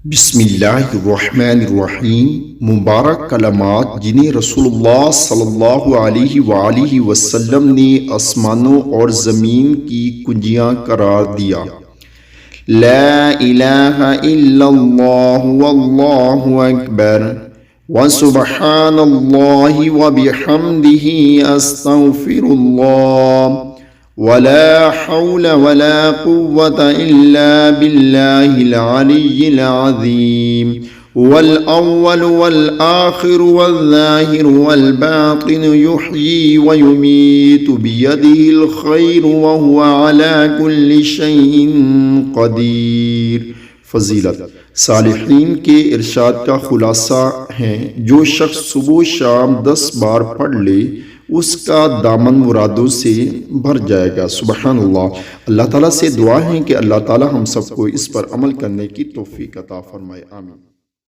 بسم اللہ الرحمن الرحیم۔ مبارک کلمات جنہیں رسول اللہ صلی اللہ علیہ وآلہ وسلم نے آسمانوں اور زمین کی کنجیاں قرار دیا۔ لا الہ الا اللہ واللہ اکبر وسبحان اللہ وبحمدہ استغفر اللہ ولا حول ولا قوة إلا بالله العلي العظيم والأول والآخر والظاهر والباطن يحيي ويميت بيده الخير وهو على كل شيء قدير۔ فضیلت: صالحین کے ارشاد کا خلاصہ ہے، جو شخص صبح و شام 10 بار پڑھ لے اس کا دامن مرادوں سے بھر جائے گا۔ سبحان اللہ۔ اللہ تعالیٰ سے دعا ہے کہ اللہ تعالیٰ ہم سب کو اس پر عمل کرنے کی توفیق عطا فرمائے۔ آمین۔